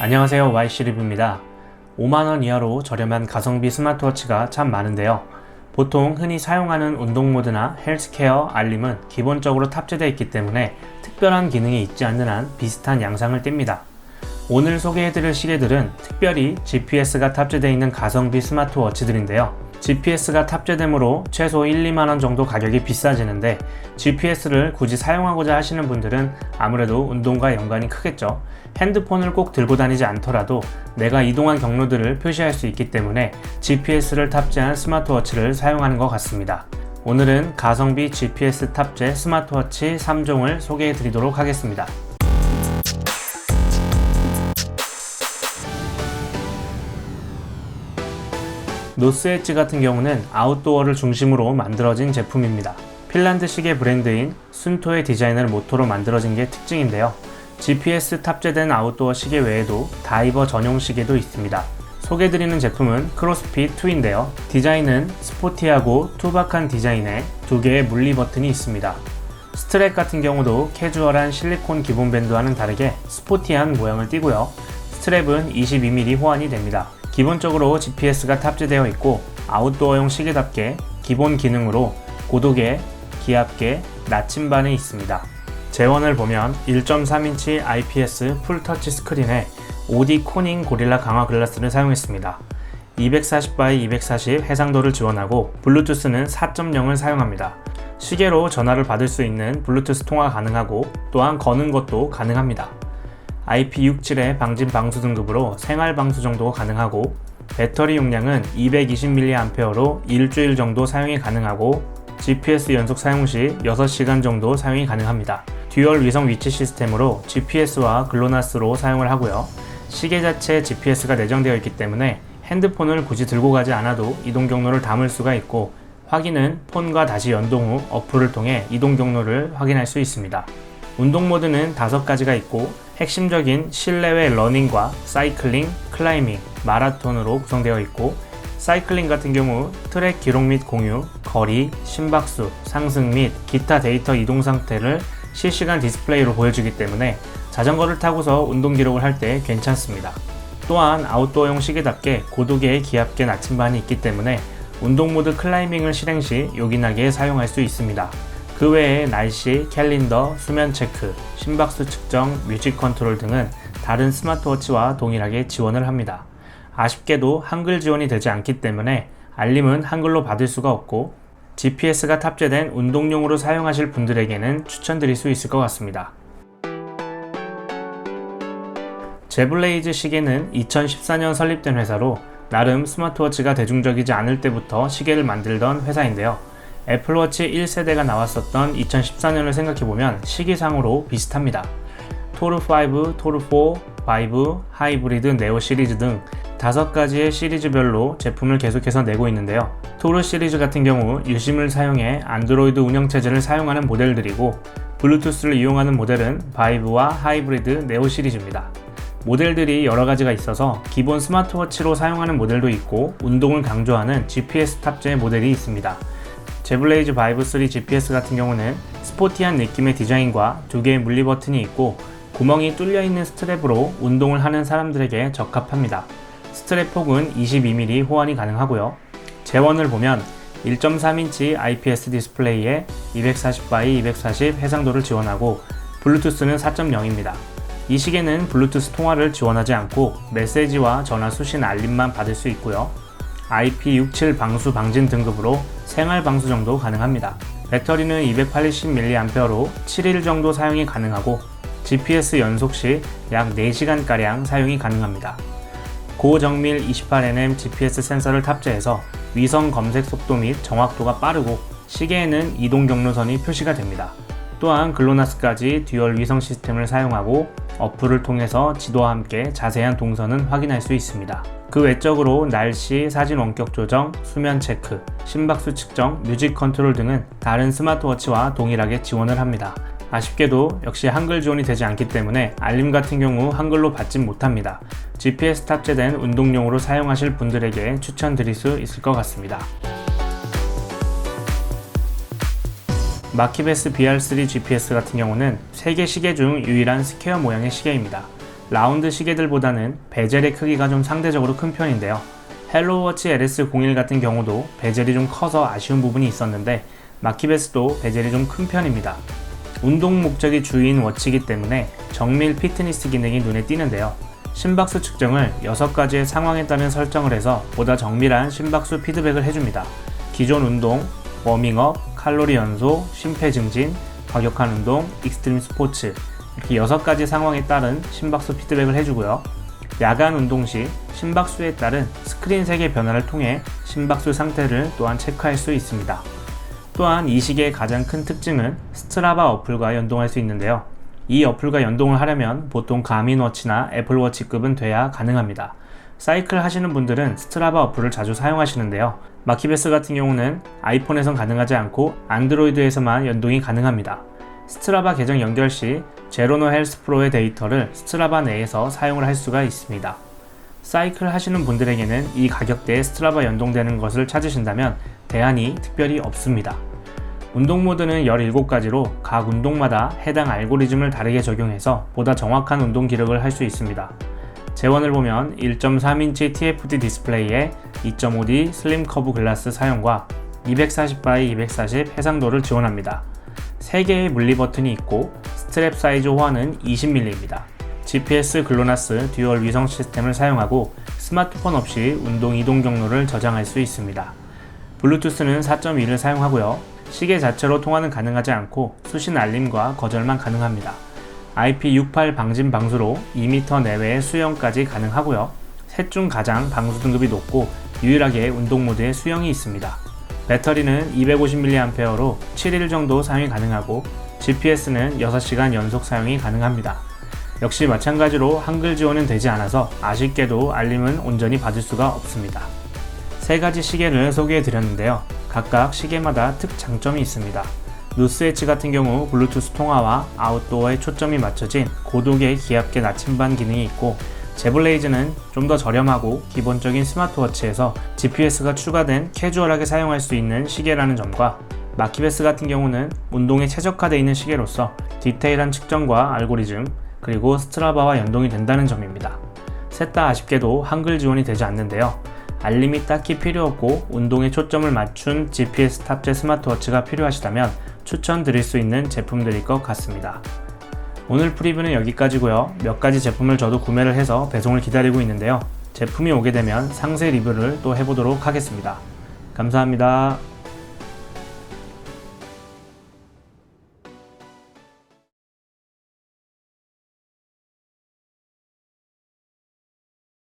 안녕하세요, YC 리뷰입니다. 5만원 이하로 저렴한 가성비 스마트워치가 참 많은데요. 보통 흔히 사용하는 운동 모드나 헬스케어, 알림은 기본적으로 탑재되어 있기 때문에 특별한 기능이 있지 않는 한 비슷한 양상을 띱니다. 오늘 소개해드릴 시계들은 특별히 GPS가 탑재되어 있는 가성비 스마트워치들인데요. GPS가 탑재되므로 최소 1, 2만원 정도 가격이 비싸지는데 GPS를 굳이 사용하고자 하시는 분들은 아무래도 운동과 연관이 크겠죠. 핸드폰을 꼭 들고 다니지 않더라도 내가 이동한 경로들을 표시할 수 있기 때문에 GPS를 탑재한 스마트워치를 사용하는 것 같습니다. 오늘은 가성비 GPS 탑재 스마트워치 3종을 소개해 드리도록 하겠습니다. 노스엣지 같은 경우는 아웃도어를 중심으로 만들어진 제품입니다. 핀란드 시계 브랜드인 순토의 디자인을 모토로 만들어진 게 특징인데요. GPS 탑재된 아웃도어 시계 외에도 다이버 전용 시계도 있습니다. 소개해드리는 제품은 크로스핏 2인데요. 디자인은 스포티하고 투박한 디자인에 두 개의 물리 버튼이 있습니다. 스트랩 같은 경우도 캐주얼한 실리콘 기본 밴드와는 다르게 스포티한 모양을 띠고요. 스트랩은 22mm 호환이 됩니다. 기본적으로 GPS가 탑재되어 있고 아웃도어용 시계답게 기본 기능으로 고도계, 기압계, 나침반이 있습니다. 재원을 보면 1.3인치 IPS 풀터치 스크린에 OD 코닝 고릴라 강화 글라스를 사용했습니다. 240x240 해상도를 지원하고 블루투스는 4.0을 사용합니다. 시계로 전화를 받을 수 있는 블루투스 통화 가능하고 또한 거는 것도 가능합니다. IP67의 방진 방수 등급으로 생활 방수 정도 가능하고 배터리 용량은 220mAh로 일주일 정도 사용이 가능하고 GPS 연속 사용 시 6시간 정도 사용이 가능합니다. 듀얼 위성 위치 시스템으로 GPS와 글로나스로 사용을 하고요. 시계 자체에 GPS가 내장되어 있기 때문에 핸드폰을 굳이 들고 가지 않아도 이동 경로를 담을 수가 있고 확인은 폰과 다시 연동 후 어플을 통해 이동 경로를 확인할 수 있습니다. 운동 모드는 5가지가 있고 핵심적인 실내외 러닝과 사이클링, 클라이밍, 마라톤으로 구성되어 있고 사이클링 같은 경우 트랙 기록 및 공유, 거리, 심박수, 상승 및 기타 데이터 이동 상태를 실시간 디스플레이로 보여주기 때문에 자전거를 타고서 운동 기록을 할 때 괜찮습니다. 또한 아웃도어용 시계답게 고도계의 기압계 나침반이 있기 때문에 운동 모드 클라이밍을 실행 시 요긴하게 사용할 수 있습니다. 그 외에 날씨, 캘린더, 수면 체크, 심박수 측정, 뮤직 컨트롤 등은 다른 스마트워치와 동일하게 지원을 합니다. 아쉽게도 한글 지원이 되지 않기 때문에 알림은 한글로 받을 수가 없고 GPS가 탑재된 운동용으로 사용하실 분들에게는 추천드릴 수 있을 것 같습니다. 제블레이즈 시계는 2014년 설립된 회사로 나름 스마트워치가 대중적이지 않을 때부터 시계를 만들던 회사인데요. 애플워치 1세대가 나왔었던 2014년을 생각해보면 시기상으로 비슷합니다. 토르5, 토르4, 바이브, 하이브리드, 네오 시리즈 등 5가지의 시리즈별로 제품을 계속해서 내고 있는데요. 토르 시리즈 같은 경우 유심을 사용해 안드로이드 운영체제를 사용하는 모델들이고 블루투스를 이용하는 모델은 바이브와 하이브리드, 네오 시리즈입니다. 모델들이 여러가지가 있어서 기본 스마트워치로 사용하는 모델도 있고 운동을 강조하는 GPS 탑재 모델이 있습니다. 제블레이즈 바이브 3 GPS 같은 경우는 스포티한 느낌의 디자인과 2개의 물리 버튼이 있고 구멍이 뚫려있는 스트랩으로 운동을 하는 사람들에게 적합합니다. 스트랩 폭은 22mm 호환이 가능하고요. 재원을 보면 1.3인치 IPS 디스플레이에 240x240 해상도를 지원하고 블루투스는 4.0입니다. 이 시계는 블루투스 통화를 지원하지 않고 메시지와 전화 수신 알림만 받을 수 있고요. IP67 방수 방진 등급으로 생활 방수 정도 가능합니다. 배터리는 280mAh로 7일 정도 사용이 가능하고 GPS 연속 시 약 4시간가량 사용이 가능합니다. 고정밀 28nm GPS 센서를 탑재해서 위성 검색 속도 및 정확도가 빠르고 시계에는 이동 경로선이 표시가 됩니다. 또한 글로나스까지 듀얼 위성 시스템을 사용하고 어플을 통해서 지도와 함께 자세한 동선은 확인할 수 있습니다. 그 외적으로 날씨, 사진 원격 조정, 수면 체크, 심박수 측정, 뮤직 컨트롤 등은 다른 스마트워치와 동일하게 지원을 합니다. 아쉽게도 역시 한글 지원이 되지 않기 때문에 알림 같은 경우 한글로 받진 못합니다. GPS 탑재된 운동용으로 사용하실 분들에게 추천드릴 수 있을 것 같습니다. 마키베스 BR3 GPS 같은 경우는 세계 시계 중 유일한 스퀘어 모양의 시계입니다. 라운드 시계들보다는 베젤의 크기가 좀 상대적으로 큰 편인데요. 헬로워치 LS01 같은 경우도 베젤이 좀 커서 아쉬운 부분이 있었는데 마키베스도 베젤이 좀 큰 편입니다. 운동 목적이 주인 워치이기 때문에 정밀 피트니스 기능이 눈에 띄는데요. 심박수 측정을 6가지의 상황에 따른 설정을 해서 보다 정밀한 심박수 피드백을 해줍니다. 기존 운동, 워밍업, 칼로리 연소, 심폐 증진, 과격한 운동, 익스트림 스포츠 이렇게 6가지 상황에 따른 심박수 피드백을 해주고요. 야간 운동 시 심박수에 따른 스크린 색의 변화를 통해 심박수 상태를 또한 체크할 수 있습니다. 또한 이 시계의 가장 큰 특징은 스트라바 어플과 연동할 수 있는데요. 이 어플과 연동을 하려면 보통 가민워치나 애플워치급은 돼야 가능합니다. 사이클 하시는 분들은 스트라바 어플을 자주 사용하시는데요. 마키베스 같은 경우는 아이폰에선 가능하지 않고 안드로이드에서만 연동이 가능합니다. 스트라바 계정 연결 시 제로노 헬스 프로의 데이터를 스트라바 내에서 사용을 할 수가 있습니다. 사이클 하시는 분들에게는 이 가격대에 스트라바 연동되는 것을 찾으신다면 대안이 특별히 없습니다. 운동 모드는 17가지로 각 운동마다 해당 알고리즘을 다르게 적용해서 보다 정확한 운동 기록을 할 수 있습니다. 재원을 보면 1.3인치 TFT 디스플레이에 2.5D 슬림 커브 글라스 사용과 240x240 해상도를 지원합니다. 3개의 물리 버튼이 있고 스트랩 사이즈 호환은 20mm입니다. GPS 글로나스 듀얼 위성 시스템을 사용하고 스마트폰 없이 운동 이동 경로를 저장할 수 있습니다. 블루투스는 4.2를 사용하고요. 시계 자체로 통화는 가능하지 않고 수신 알림과 거절만 가능합니다. IP68 방진 방수로 2m 내외의 수영까지 가능하고요. 셋 중 가장 방수 등급이 높고 유일하게 운동 모드에 수영이 있습니다. 배터리는 250mAh로 7일 정도 사용이 가능하고 GPS는 6시간 연속 사용이 가능합니다. 역시 마찬가지로 한글 지원은 되지 않아서 아쉽게도 알림은 온전히 받을 수가 없습니다. 3가지 시계를 소개해 드렸는데요. 각각 시계마다 특장점이 있습니다. 누스엣지 같은 경우 블루투스 통화와 아웃도어에 초점이 맞춰진 고도의 기압계 나침반 기능이 있고 제블레이즈는 좀 더 저렴하고 기본적인 스마트워치에서 GPS가 추가된 캐주얼하게 사용할 수 있는 시계라는 점과 마키베스 같은 경우는 운동에 최적화되어 있는 시계로서 디테일한 측정과 알고리즘 그리고 스트라바와 연동이 된다는 점입니다. 셋 다 아쉽게도 한글 지원이 되지 않는데요. 알림이 딱히 필요 없고 운동에 초점을 맞춘 GPS 탑재 스마트워치가 필요하시다면 추천드릴 수 있는 제품들일 것 같습니다. 오늘 프리뷰는 여기까지고요. 몇 가지 제품을 저도 구매를 해서 배송을 기다리고 있는데요. 제품이 오게 되면 상세 리뷰를 또 해보도록 하겠습니다. 감사합니다.